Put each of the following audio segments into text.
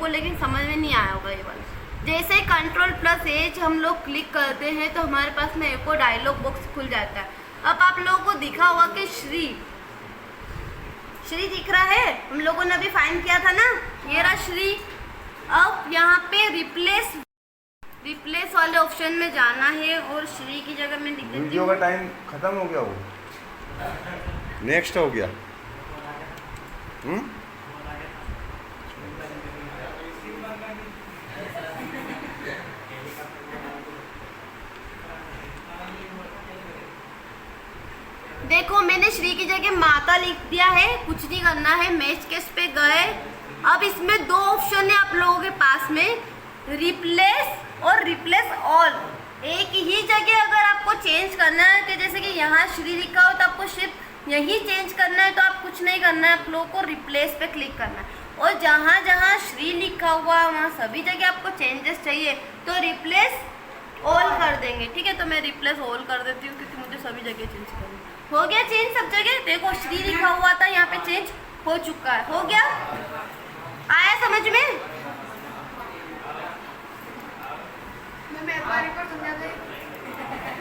को लेकिन समझ में नहीं आया होगा ये वाला। जैसे Ctrl+H हम लोग क्लिक करते हैं तो हमारे पास में एक और डायलॉग बॉक्स खुल जाता है। अब आप लोगों को दिखा होगा कि श्री दिख रहा है, हम लोगों ने अभी फाइंड किया था ना, ये रहा श्री। अब यहाँ पे रिप्लेस वाले ऑप्शन में जाना है और श्री की जगह में लिख देती हूँ। वीडियो का टाइम खत्म हो गया, वो नेक्स्ट हो गया। देखो मैंने श्री की जगह माता लिख दिया है, कुछ नहीं करना है। मैच केस पे गए, अब इसमें दो ऑप्शन है आप लोगों के पास में, रिप्लेस और रिप्लेस ऑल। एक ही जगह अगर आपको चेंज करना है कि जैसे कि यहाँ श्री लिखा हो तो आपको सिर्फ यही चेंज करना है, तो आप कुछ नहीं करना है, आप लोगों को रिप्लेस पे क्लिक करना है। और जहाँ जहाँ श्री लिखा हुआ वहाँ सभी जगह आपको चेंजेस चाहिए तो रिप्लेस ऑल कर देंगे, ठीक है। तो मैं रिप्लेस ऑल कर देती हूँ क्योंकि मुझे सभी जगह चेंज करना है। हो गया चेंज सब जगह, देखो श्री लिखा हुआ था यहाँ पे चेंज हो चुका है, हो गया, आया समझ में?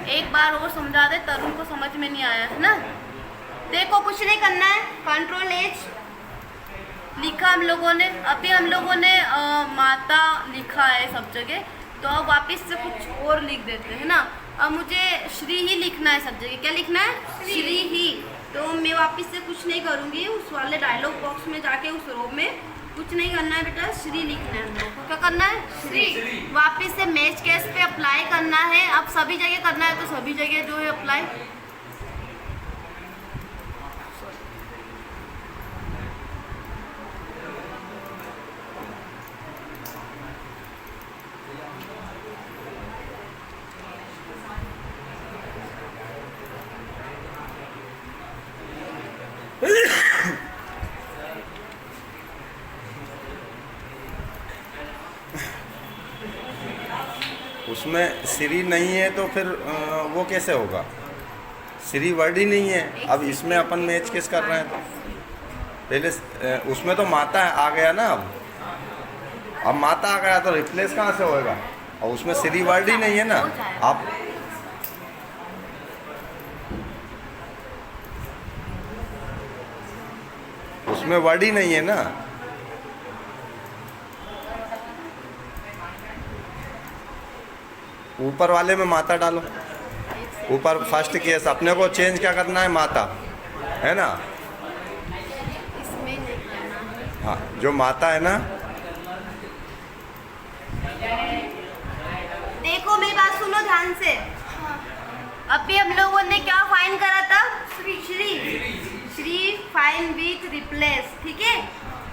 एक बार और समझा दे, तरुण को समझ में नहीं आया है ना। देखो कुछ नहीं करना है, Ctrl+H लिखा हम लोगों ने, अभी हम लोगों ने माता लिखा है सब जगह, तो अब वापस से कुछ और लिख देते हैं ना। अब मुझे श्री ही लिखना है सब जगह, क्या लिखना है? श्री ही। तो मैं वापस से कुछ नहीं करूँगी, उस वाले डायलॉग बॉक्स में जाके उस रो में कुछ नहीं करना है बेटा, श्री लिखना है हम लोग को। क्या करना है? श्री। वापस से मैच केस पे अप्लाई करना है, अब सभी जगह करना है तो सभी जगह जो है अप्लाई। उसमें श्री नहीं है तो फिर वो कैसे होगा? श्री वर्ड ही नहीं है। अब इसमें अपन मैच किस कर रहे हैं, तो पहले उसमें तो माता आ गया ना, अब माता आ गया तो रिप्लेस कहाँ से होएगा? और उसमें श्री वर्ड ही नहीं है ना। आप उसमें वर्ड ही नहीं है ना। ऊपर वाले में माता डालो, ऊपर फर्स्ट केस अपने को चेंज क्या करना है? माता है ना। हाँ, जो माता है ना। देखो मेरी बात सुनो ध्यान से, अभी हम लोगों ने क्या फाइन करा था? श्री फाइन विथ रिप्लेस, ठीक है।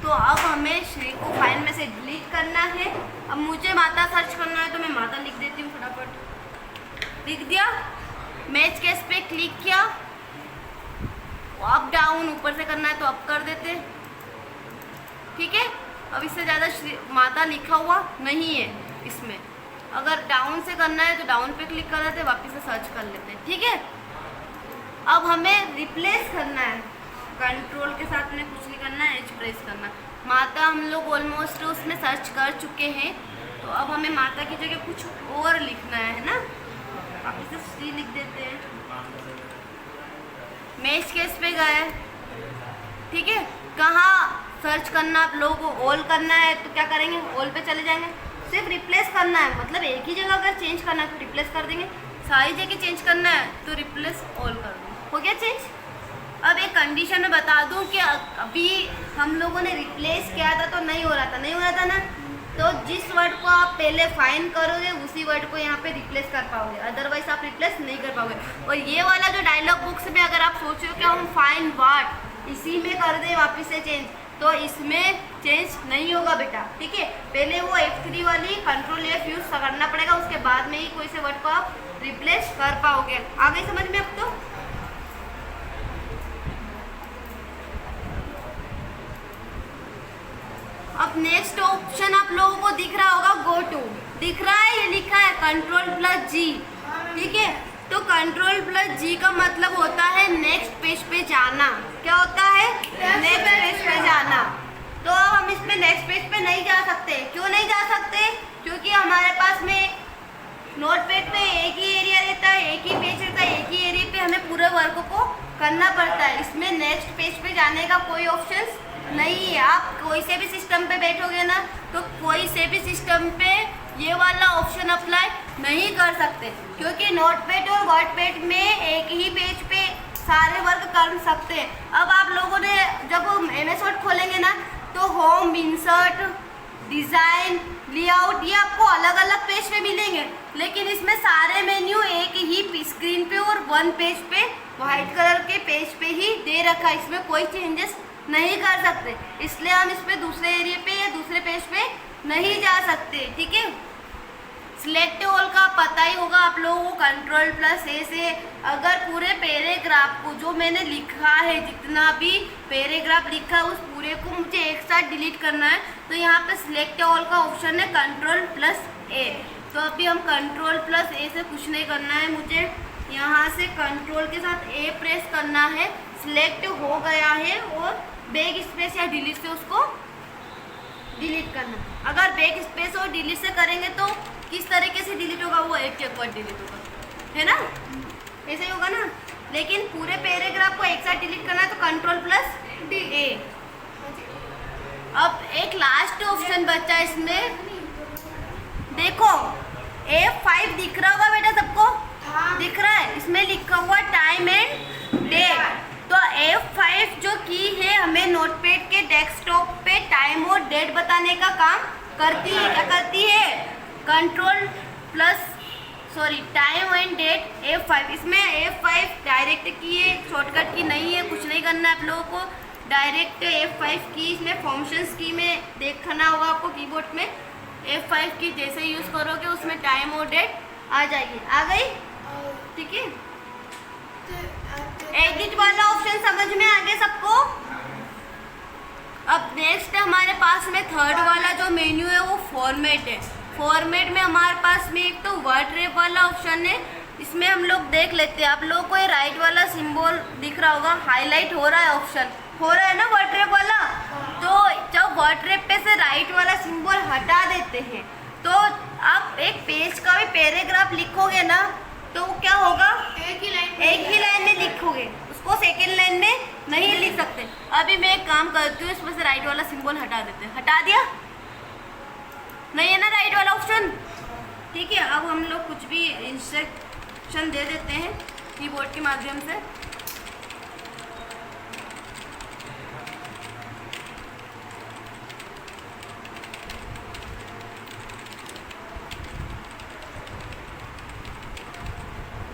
तो अब हमें श्री को फाइन में से डिलीट करना है। अब मुझे माता सर्च करना है तो मैं माता लिख देती हूँ, फटाफट लिख दिया। मैच केस पे क्लिक किया, अप डाउन ऊपर से करना है तो अप कर देते, ठीक है। अब इससे ज़्यादा माता लिखा हुआ नहीं है इसमें, अगर डाउन से करना है तो डाउन पे क्लिक कर देते, वापस से सर्च कर लेते, ठीक है। अब हमें रिप्लेस करना है, कंट्रोल के साथ में कुछ नहीं करना है, एच प्रेस करना। माता हम लोग ऑलमोस्ट उसमें सर्च कर चुके हैं, तो अब हमें माता की जगह कुछ और लिखना है ना, वापस से श्री लिख देते हैं। मैच केस पे गए, ठीक है। कहाँ सर्च करना आप लोगों को? ऑल करना है तो क्या करेंगे? ऑल पे चले जाएंगे। सिर्फ रिप्लेस करना है, मतलब एक ही जगह अगर चेंज करना है तो रिप्लेस कर देंगे, सारी जगह चेंज करना है तो रिप्लेस ऑल कर देंगे, हो गया चेंज। अब एक कंडीशन में बता दूं कि अभी हम लोगों ने रिप्लेस किया था तो नहीं हो रहा था ना, तो जिस वर्ड को आप पहले फाइन करोगे उसी वर्ड को यहाँ पे रिप्लेस कर पाओगे, अदरवाइज आप रिप्लेस नहीं कर पाओगे। और ये वाला जो डायलॉग बॉक्स में अगर आप सोच रहे हो कि हम फाइन वर्ड इसी में कर दें वापस से चेंज, तो इसमें चेंज नहीं होगा बेटा, ठीक है। पहले वो F3 वाली Ctrl+F यूज करना पड़ेगा, उसके बाद में ही कोई से वर्ड को आप रिप्लेस कर पाओगे। आ गई समझ में अब? तो अब नेक्स्ट ऑप्शन आप लोगों को दिख रहा होगा, गो टू दिख रहा है, ये लिखा है Ctrl+G, ठीक है। तो Ctrl+G का मतलब होता है नेक्स्ट पेज पे जाना। क्या होता है? नेक्स्ट पेज पे जाना। तो अब हम इसमें नेक्स्ट पेज पे नहीं जा सकते। क्यों नहीं जा सकते? क्योंकि हमारे पास में नोटपैड पे एक ही एरिया रहता है, एक ही पेज रहता है, एक ही एरिया पे हमें पूरे वर्क को करना पड़ता है। इसमें नेक्स्ट पेज पे जाने का कोई ऑप्शन नहीं है। आप कोई से भी सिस्टम पे बैठोगे ना तो कोई से भी सिस्टम पे ये वाला ऑप्शन अप्लाई नहीं कर सकते, क्योंकि नोटपैड और वर्डपैड में एक ही पेज पे सारे वर्क कर सकते हैं। अब आप लोगों ने जब MS वर्ड खोलेंगे ना तो होम, इंसर्ट, डिज़ाइन, लेआउट ये आपको अलग अलग पेज पे मिलेंगे, लेकिन इसमें सारे मेन्यू एक ही स्क्रीन पे और वन पेज पे वाइट कलर के पेज पे ही दे रखा है। इसमें कोई चेंजेस नहीं कर सकते, इसलिए हम इस पे दूसरे एरिया पे या दूसरे पेज पे नहीं जा सकते। ठीक है, सिलेक्ट ऑल का पता ही होगा आप लोगों को, Ctrl+A से अगर पूरे पैराग्राफ को जो मैंने लिखा है, जितना भी पैराग्राफ लिखा है उस पूरे को मुझे एक साथ डिलीट करना है, तो यहाँ पे सिलेक्ट ऑल का ऑप्शन है Ctrl+A। तो अभी हम Ctrl+A से कुछ नहीं करना है, मुझे यहाँ से कंट्रोल के साथ A प्रेस करना है। सिलेक्ट हो गया है और बैक स्पेस या डिलीट से उसको डिलीट करना। अगर बैक स्पेस और डिलीट से करेंगे तो किस तरीके से डिलीट होगा, वो एक के ऊपर डिलीट होगा, है ना, ऐसे ही होगा ना। लेकिन पूरे पैराग्राफ को एक साथ डिलीट करना है तो Ctrl+A। अब एक लास्ट ऑप्शन बचा है इसमें, देखो F5 दिख रहा होगा बेटा सबको? दिख रहा है, इसमें लिखा हुआ टाइम एंड डेट। तो F5 जो की है हमें नोटपैड के डेस्कटॉप पे टाइम और डेट बताने का काम करती है। क्या करती है? Time and date F5। इसमें F5 डायरेक्ट की है, शॉर्टकट की नहीं है, कुछ नहीं करना है आप लोगों को। डायरेक्ट F5 की इसमें फंक्शंस की में देखना होगा आपको कीबोर्ड में। F5 की जैसे यूज़ करोगे उसमें टाइम और डेट आ जाएगी। आ गई? ठीक है, एडिट वाला ऑप्शन समझ में आ गया सबको? अब नेक्स्ट हमारे पास में थर्ड वाला जो मेन्यू है वो फॉर्मेट है। फॉर्मेट में हमारे पास में एक तो वर्ड रैप वाला ऑप्शन है, इसमें हम लोग देख लेते हैं। आप लोगों को ये राइट वाला सिंबल दिख रहा होगा, हाईलाइट हो रहा है, ऑप्शन हो रहा है ना वर्ड रैप वाला। तो जब वर्ड रैप पे से राइट वाला सिंबल हटा देते हैं तो आप एक पेज का भी पैराग्राफ लिखोगे ना तो क्या होगा? एक ही लाइन में लिखोगे, उसको सेकेंड लाइन में नहीं लिख सकते। अभी मैं एक काम करती हूँ, इसमें से राइट वाला सिंबल हटा देते हैं। हटा दिया? नहीं है ना राइट वाला ऑप्शन? ठीक है, अब हम लोग कुछ भी इंस्ट्रक्शन दे देते हैं कीबोर्ड के माध्यम से।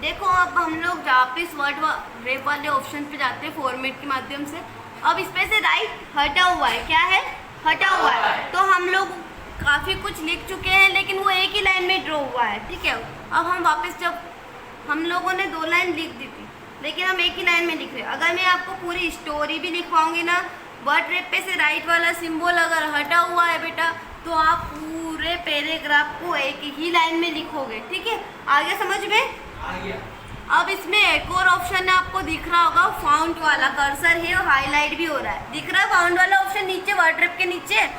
देखो अब हम लोग वापिस वर्ड रैप वाले ऑप्शन पे जाते हैं फॉर्मेट के माध्यम से। अब इसमें से राइट हटा हुआ है, क्या है? हटा हुआ है। तो हम लोग काफ़ी कुछ लिख चुके हैं लेकिन वो एक ही लाइन में ड्रॉ हुआ है। ठीक है, अब हम वापस, जब हम लोगों ने 2 लाइन लिख दी थी लेकिन हम एक ही लाइन में लिख रहे हैं। अगर मैं आपको पूरी स्टोरी भी लिखवाऊंगी ना, वर्ड रैप पे से राइट वाला सिंबल अगर हटा हुआ है बेटा तो आप पूरे पैराग्राफ को एक ही लाइन में लिखोगे। ठीक है, आगे समझ में? अब इसमें एक और ऑप्शन है, आपको दिख रहा होगा फाउंट वाला, कर्सर है और हाईलाइट भी हो रहा है। दिख रहा है फाउंट वाला ऑप्शन नीचे वर्ड रैप के नीचे।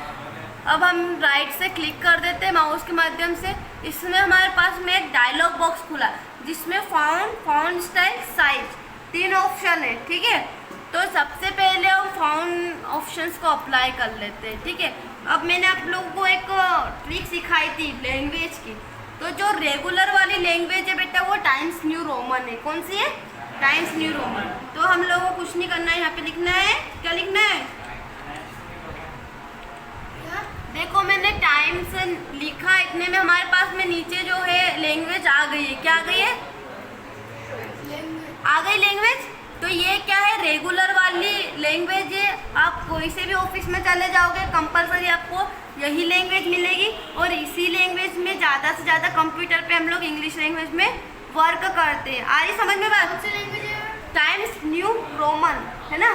अब हम राइट से क्लिक कर देते हैं माउस के माध्यम से। इसमें हमारे पास में एक डायलॉग बॉक्स खुला जिसमें फाउंट स्टाइल, साइज 3 ऑप्शन है। ठीक है, तो सबसे पहले हम फाउंट ऑप्शंस को अप्लाई कर लेते हैं। ठीक है, अब मैंने आप लोगों को एक ट्रिक सिखाई थी लैंग्वेज की। तो जो रेगुलर वाली लैंग्वेज है बेटा वो टाइम्स न्यू रोमन है। कौन सी है? Times new Roman. तो हम लोगों को कुछ नहीं करना है, यहाँ पे लिखना है, क्या लिखना है? देखो मैंने टाइम्स लिखा, इतने में हमारे पास में नीचे जो है लैंग्वेज आ गई है। क्या आ गई है? आ गई लैंग्वेज। तो ये क्या है? रेगुलर वाली लैंग्वेज है। आप कोई से भी ऑफिस में चले जाओगे कंपलसरी आपको यही लैंग्वेज मिलेगी और इसी लैंग्वेज में ज़्यादा से ज़्यादा कंप्यूटर पे हम लोग इंग्लिश लैंग्वेज में वर्क करते हैं। आ रही समझ में बात? कौन सी लैंग्वेज है? टाइम्स न्यू रोमन है ना,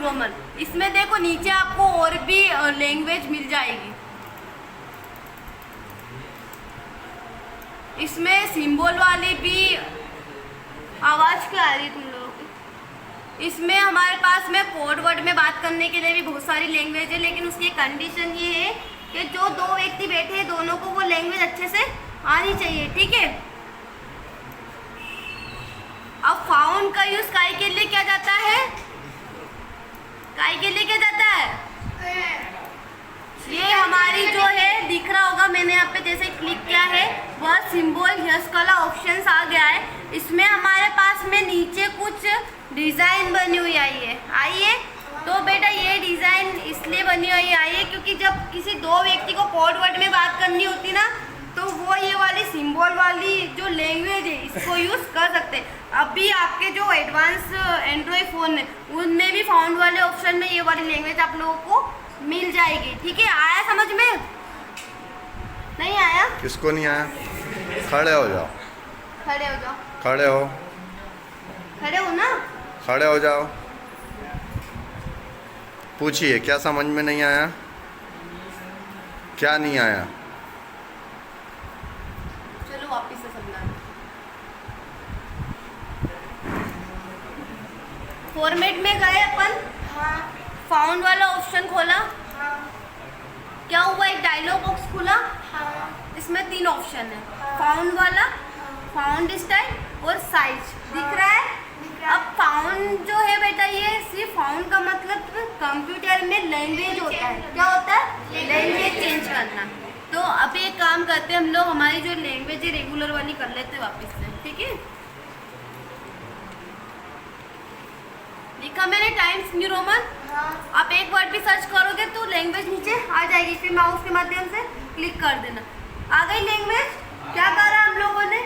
रोमन। इसमें देखो नीचे आपको और भी लैंग्वेज मिल जाएगी। इसमें सिंबल वाली भी आवाज़ क्या आ रही है तुम लोगों की? इसमें हमारे पास में कोड वर्ड में बात करने के लिए भी बहुत सारी लैंग्वेज है, लेकिन उसकी कंडीशन ये है कि जो दो व्यक्ति बैठे हैं दोनों को वो लैंग्वेज अच्छे से आनी चाहिए, ठीक है। अब फाउंड का यूज काय के लिए किया जाता है, काय के लिए किया जाता है, ये हमारी जो है दिख रहा होगा, मैंने यहाँ पे जैसे क्लिक किया है वह सिंबल यस वाला ऑप्शन आ गया है। इसमें हमारे पास में नीचे कुछ डिजाइन बनी हुई आई है। तो बेटा ये डिजाइन इसलिए बनी हुई आई है क्योंकि जब किसी दो व्यक्ति को कोड वर्ड में बात करनी होती ना, तो वो ये वाली सिंबल वाली जो लैंग्वेज है इसको यूज कर सकते हैं। अभी आपके जो एडवांस एंड्रॉयड फोन है उनमें भी फाउंड वाले ऑप्शन में ये वाली लैंग्वेज आप लोगों को मिल जाएगी, ठीक है। आया समझ में? नहीं आया? किसको नहीं आया? खड़े हो जाओ, खड़े हो जाओ, खड़े हो, खड़े हो ना, खड़े हो जाओ। पूछिए क्या समझ में नहीं आया, क्या नहीं आया? चलो वापस से समझा। फॉर्मेट में गए अपन, फाउंड वाला ऑप्शन खोला, क्या हुआ, एक डायलॉग बॉक्स खुला, इसमें 3 ऑप्शन है, फाउंड वाला, फाउंड स्टाइल और साइज दिख रहा है। अब फाउंड जो है बेटा ये सिर्फ फाउंड का मतलब कंप्यूटर में लैंग्वेज होता है, क्या होता है, लैंग्वेज चेंज करना। तो अभी एक काम करते हैं हम लोग, हमारी जो लैंग्वेज है रेगुलर वाली कर लेते हैं वापस से, ठीक है। लिखा मैंने टाइम्स न्यू रोमन, आप एक वर्ड भी सर्च करोगे तो लैंग्वेज नीचे आ जाएगी, फिर माउस के माध्यम से क्लिक कर देना, आ गई लैंग्वेज। क्या करा हम लोगों ने,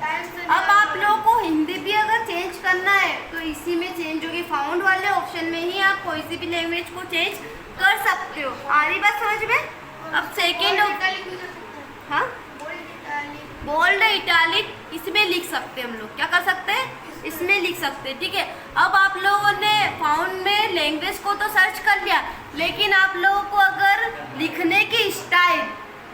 अब आप लोगों को हिंदी भी अगर चेंज करना है तो इसी में चेंज होगी, फाउंड वाले ऑप्शन में ही आप कोई सी भी लैंग्वेज को चेंज कर सकते हो। आ रही बात समझ में? अब सेकेंड, हाँ बोल्ड इटालिक इसमें लिख सकते हैं हम लोग, क्या कर सकते हैं, इसमें लिख सकते हैं, ठीक है। अब आप लोगों ने फाउंड में लैंग्वेज को तो सर्च कर लिया, लेकिन आप लोगों को अगर लिखने की स्टाइल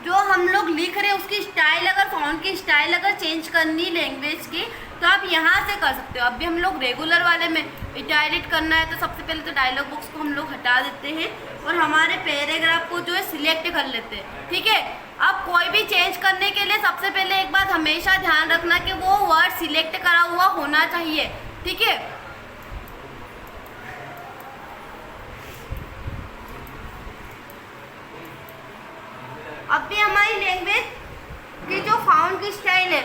जो हम लोग लिख रहे हैं उसकी स्टाइल, अगर फाउंड की स्टाइल अगर चेंज करनी लैंग्वेज की तो आप यहाँ से कर सकते हो। अभी हम लोग रेगुलर वाले में इटालिक करना है तो सबसे पहले तो डायलॉग बॉक्स को हम लोग हटा देते हैं और हमारे पैराग्राफ को जो है सिलेक्ट कर लेते हैं, ठीक है। अब कोई भी चेंज करने के लिए सबसे पहले एक बात हमेशा ध्यान रखना कि वो वर्ड सिलेक्ट करा हुआ होना चाहिए, ठीक है। अब भी हमारी लैंग्वेज की जो फाउंड की स्टाइल है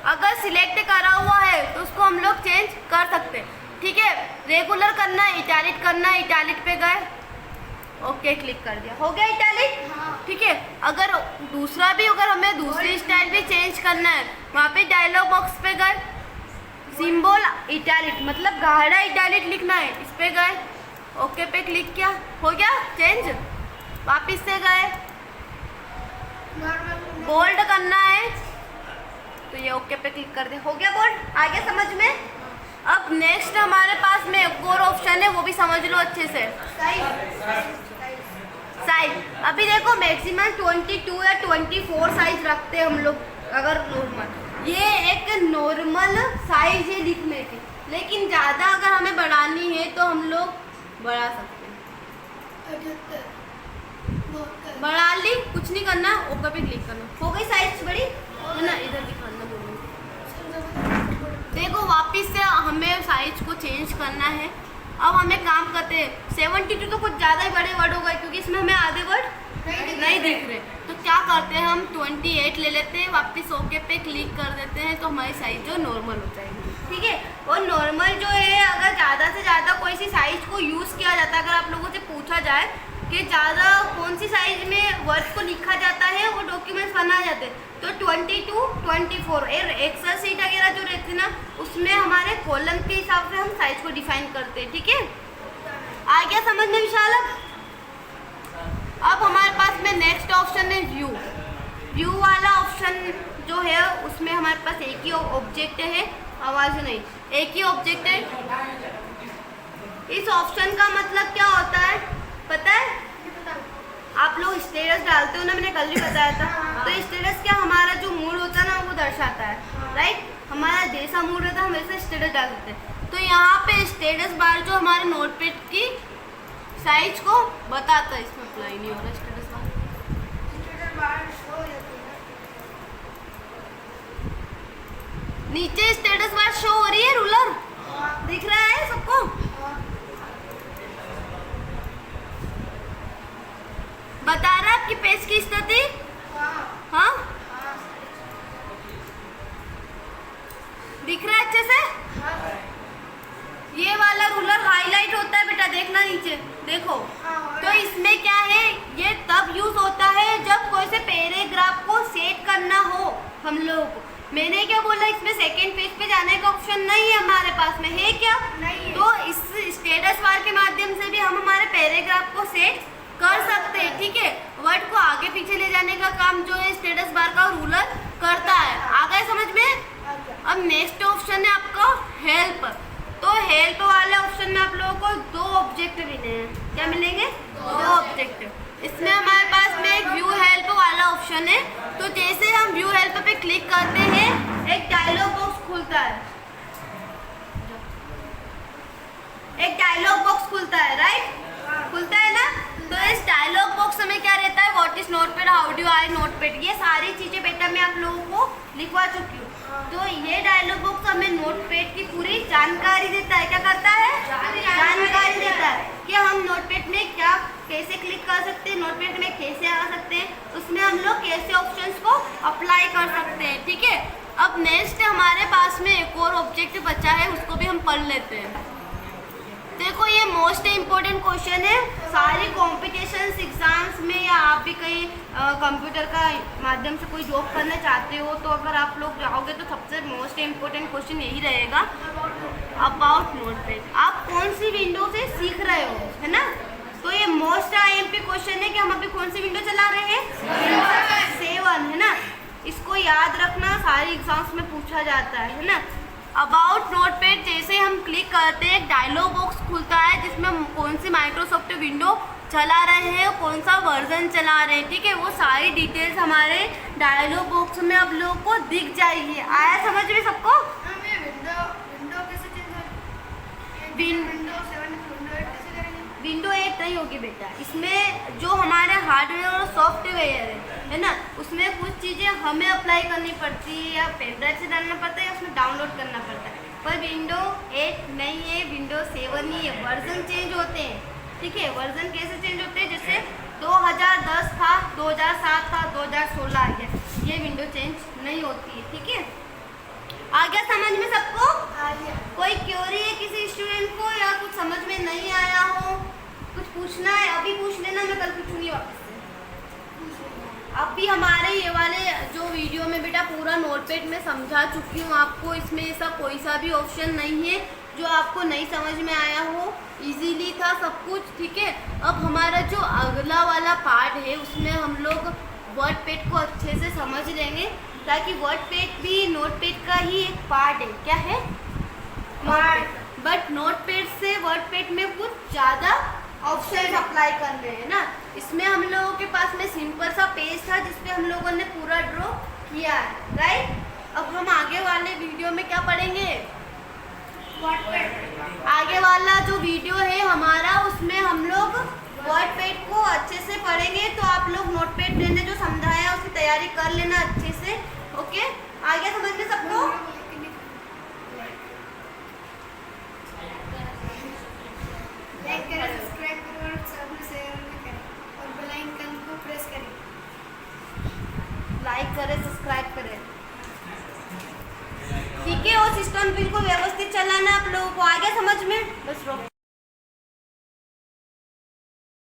अगर सिलेक्ट करा हुआ है तो उसको हम लोग चेंज कर सकते हैं, ठीक है। रेगुलर करना है, इटालिक करना है, इटालिक पे गए, ओके क्लिक कर दिया, हो गया इटालिक, ठीक है। अगर दूसरा भी अगर हमें दूसरी स्टाइल भी चेंज करना है, वहाँ पे डायलॉग बॉक्स पे गए, सिंबल इटालिक मतलब गाढ़ा इटालिक लिखना है, इस पे गए, ओके पे क्लिक किया, हो गया चेंज। वापिस से गए, बोल्ड करना है तो ये ओके पे क्लिक कर दे, हो गया बोल्ड। आगे समझ में? अब नेक्स्ट हमारे पास में एक और ऑप्शन है, वो भी समझ लो अच्छे से, साइज। अभी देखो मैक्सिमम 22 या 24 साइज रखते हैं हम लोग अगर नॉर्मल, ये एक नॉर्मल साइज है लिखने की, लेकिन ज़्यादा अगर हमें बढ़ानी है तो हम लोग बढ़ा सकते हैं, बढ़ा ली, कुछ नहीं करना, ओके पे क्लिक करना, हो गई साइज बड़ी है ना। इधर दिखाना बोलो, देखो वापस से हमें साइज को चेंज करना है। अब हमें काम करते हैं, 72 तो कुछ ज़्यादा ही बड़े वर्ड हो गए क्योंकि इसमें हमें आधे वर्ड नहीं दिख रहे, तो क्या करते हैं हम 28 ले लेते हैं, वापस ओके पे क्लिक कर देते हैं तो हमारी साइज जो नॉर्मल हो जाएगी, ठीक है। और नॉर्मल जो है अगर ज़्यादा से ज़्यादा कोई सी साइज को यूज़ किया जाता है, अगर आप लोगों से पूछा जाए कि ज़्यादा कौन सी साइज में वर्ड को लिखा जाता है वो डॉक्यूमेंट्स बनाए जाते हैं, तो 22, 24 एक्सेल सीट वगैरह जो रहती है ना उसमें हमारे कॉलम के हिसाब से हम साइज को डिफाइन करते हैं, ठीक है। आ गया समझ में विशाल? अब हमारे पास में नेक्स्ट ऑप्शन है व्यू। व्यू वाला ऑप्शन जो है उसमें हमारे पास एक ही ऑब्जेक्ट है, आवाज़ नहीं, एक ही ऑब्जेक्ट है। इस ऑप्शन का मतलब क्या होता है पता है? आप लोग स्टेटस डालते हो ना, मैंने कल भी बताया था, तो स्टेटस क्या हमारा जो मूड होता है ना वो दर्शाता है, राइट। हमारा जैसा मूड रहता है हम वैसे स्टेटस डाल देते हैं। तो यहाँ पे स्टेटस बार जो हमारे नोटपैड की साइज को बताता है, इसमें अप्लाई नहीं हो रहा स्टेटस बार। नीचे स्टेटस बार शो हो रही है, रूलर दिख रहा है सबको? बता रहा है आपकी पेज की स्थिति? हाँ, दिख रहा है अच्छे से? ये वाला रूलर हाईलाइट होता है बेटा, देखना नीचे देखो। तो इसमें क्या है, ये तब यूज होता है जब कोई से पैराग्राफ को सेट करना हो हम लोगों को। मैंने क्या बोला, इसमें सेकंड पेज पे जाने का ऑप्शन नहीं है हमारे पास में, है क्या? नहीं। तो इस स्टेटस बार के माध्यम से भी हम हमारे पैराग्राफ को सेट कर सकते हैं, ठीक है। वर्ड को आगे पीछे ले जाने का काम जो है स्टेटस बार का रूलर करता है। आ गए समझ में? अब नेक्स्ट ऑप्शन है आपका हेल्प। तो हेल्प वाले ऑप्शन में आप लोगों को 2 ऑब्जेक्ट मिले हैं। क्या मिलेंगे? 2 ऑब्जेक्ट। इसमें हमारे पास में एक व्यू हेल्प वाला ऑप्शन है। तो जैसे हम व्यू हेल्प पे क्लिक करते हैं, एक डायलॉग बॉक्स खुलता है, एक डायलॉग बॉक्स खुलता है, राइट? खुलता है ना? तो इस डायलॉग बॉक्स में क्या रहता है, what is notepad, how do I notepad, ये सारी चीजें बेटा मैं आप लोगों को लिखवा चुकी हूँ। तो ये डायलॉग बॉक्स हमें नोटपैड की पूरी जानकारी देता है। क्या करता है? जानकारी देता है कि हम नोटपैड में क्या कैसे क्लिक कर सकते हैं, नोटपैड में कैसे आ सकते हैं, उसमें हम लोग कैसे ऑप्शंस को अप्लाई कर सकते हैं, ठीक है। अब नेक्स्ट हमारे पास में एक और ऑब्जेक्ट बचा है, उसको भी हम पढ़ लेते हैं। देखो ये मोस्ट इम्पोर्टेंट क्वेश्चन है सारी कॉम्पिटिशन्स एग्जाम्स में, या आप भी कहीं कंप्यूटर का माध्यम से कोई जॉब करना चाहते हो, तो अगर आप लोग जाओगे तो सबसे मोस्ट इम्पोर्टेंट क्वेश्चन यही रहेगा, अबाउट नोटपैड। आप कौन सी विंडो से सीख रहे हो, है ना? तो ये मोस्ट IMP क्वेश्चन है कि हम अभी कौन सी विंडो चला रहे हैं, विंडो 7, है ना? इसको याद रखना, सारी एग्जाम्स में पूछा जाता है ना। अबाउट नोटपैड जैसे हम क्लिक करते हैं, एक डायलॉग बॉक्स खुलता है जिसमें हम कौन सी माइक्रोसॉफ्ट विंडो चला रहे हैं, कौन सा वर्जन चला रहे हैं, ठीक है। वो सारी डिटेल्स हमारे डायलॉग बॉक्स में आप लोगों को दिख जाएगी। आया समझ में सबको? विंडो 8 नहीं होगी बेटा, इसमें जो हमारे हार्डवेयर और सॉफ्टवेयर है ना, उसमें कुछ चीज़ें हमें अप्लाई करनी पड़ती है, या पेन ड्राइव से डालना पड़ता है, या उसमें डाउनलोड करना पड़ता है। पर विंडो 8 नहीं है, विंडो 7 ही है। वर्जन चेंज होते हैं, ठीक है। वर्जन कैसे चेंज होते हैं, जैसे 2010 था, 2007 था, 2016 आ गया, ये विंडो चेंज नहीं होती है, ठीक है। आ गया समझ में सबको? कोई क्वेरी है किसी स्टूडेंट को, या कुछ समझ में नहीं आया हो, कुछ पूछना है अभी पूछ लेना, मैं कल पूछूंगी वापस से। अभी हमारे ये वाले जो वीडियो में बेटा पूरा नोटपैड में समझा चुकी हूँ आपको, इसमें ऐसा कोई सा भी ऑप्शन नहीं है जो आपको नहीं समझ में आया हो, इजीली था सब कुछ, ठीक है। अब हमारा जो अगला वाला पार्ट है उसमें हम लोग वर्डपैड को अच्छे से समझ लेंगे, ताकि वर्डपैड भी नोटपैड का ही एक पार्ट है। क्या है? बट नोटपैड से वर्डपैड में कुछ ज़्यादा ऑप्शन अप्लाई कर रहे हैं ना। इसमें हम लोगों के पास में सिंपल सा पेज था जिसपे हम लोगों ने पूरा ड्रॉ किया है, राइट। अब हम आगे वाले वीडियो में क्या पढ़ेंगे, वर्डपैड। आगे वाला जो वीडियो है हमारा, उसमें हम लोग वर्डपैड को अच्छे से पढ़ेंगे। तो आप लोग नोटपैड मैंने जो समझाया उसकी तैयारी कर लेना अच्छे से, ओके। आगे समझ में सबको? लाइक करें, सब्सक्राइब करें और सबसे शेयर करें और बेल आइकन को प्रेस करें। लाइक करें, सब्सक्राइब करें, ठीक है। और सिस्टम बिल्कुल व्यवस्थित चलाना आप लोगों को। आ गया समझ में?